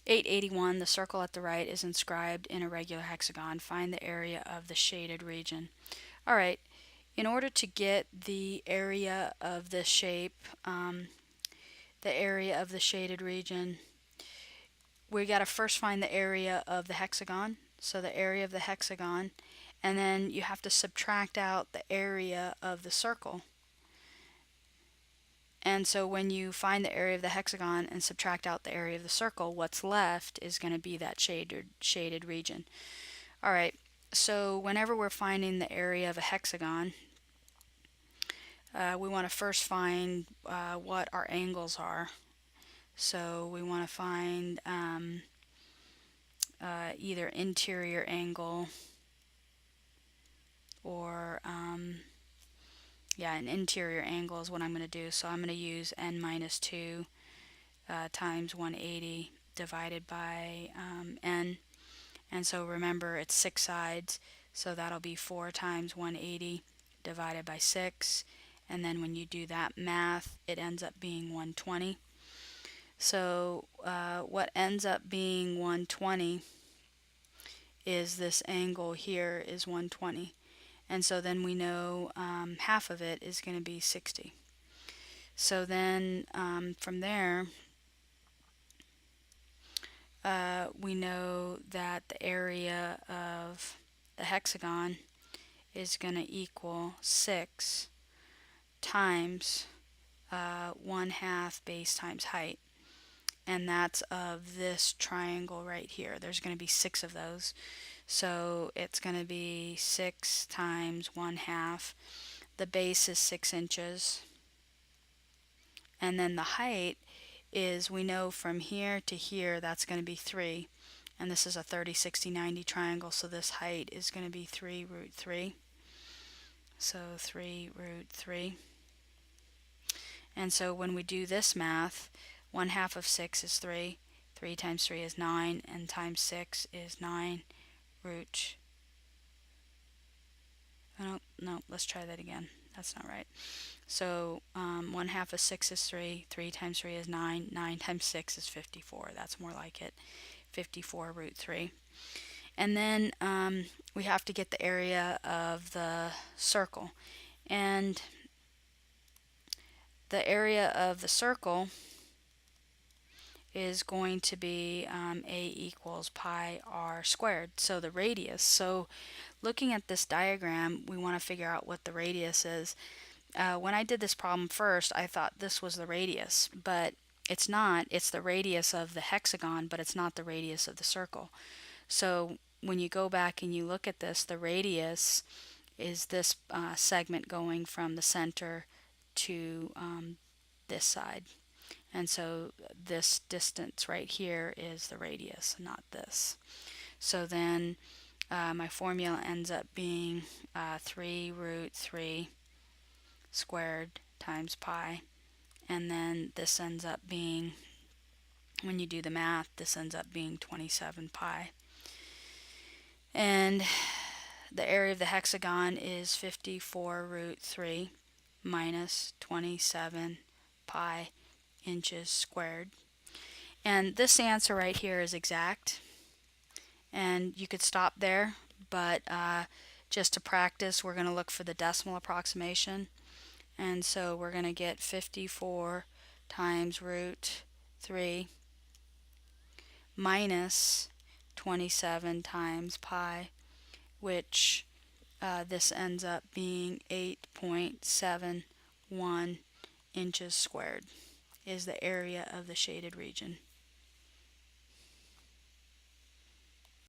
881, the circle at the right is inscribed in a regular hexagon. Find the area of the shaded region. All right, in order to get the area of this shape, the area of the shaded region, we got to first find the area of the hexagon. So the area of the hexagon, and then you have to subtract out the area of the circle. And so when you find the area of the hexagon and subtract out the area of the circle, what's left is going to be that shaded region. All right, so whenever we're finding the area of a hexagon, we want to first find what our angles are. So we want to find either interior angle or an interior angle is what I'm going to do. So I'm going to use n minus 2 times 180 divided by n. And so remember, it's 6 sides, so that'll be 4 times 180 divided by 6. And then when you do that math, it ends up being 120. So what ends up being 120 is this angle here is 120. And so then we know half of it is going to be 60. So then from there, we know that the area of the hexagon is going to equal 6 times 1/2 base times height. And that's of this triangle right here. There's going to be 6 of those. So it's going to be 6 times 1/2. The base is 6 inches. And then the height is, we know from here to here, that's going to be 3. And this is a 30, 60, 90 triangle, so this height is going to be 3 root 3. So 3 root 3. And so when we do this math, 1/2 of 6 is 3. 3 times 3 is 9, and times 6 is 9 root. Oh, no, let's try that again. That's not right. So 1/2 of 6 is 3. 3 times 3 is 9. 9 times 6 is 54. That's more like it. 54 root 3. And then we have to get the area of the circle. And the area of the circle is going to be a equals pi r squared, so the radius. So looking at this diagram, we want to figure out what the radius is. When I did this problem first, I thought this was the radius, but it's not. It's the radius of the hexagon, but it's not the radius of the circle. So when you go back and you look at this, the radius is this segment going from the center to this side. And so this distance right here is the radius, not this. So then my formula ends up being 3 root 3 squared times pi. And then this ends up being, when you do the math, this ends up being 27 pi. And the area of the hexagon is 54 root 3 minus 27 pi inches squared. And this answer right here is exact. And you could stop there, but just to practice, we're going to look for the decimal approximation. And so we're going to get 54 times root 3 minus 27 times pi, which this ends up being 8.71 inches squared is the area of the shaded region.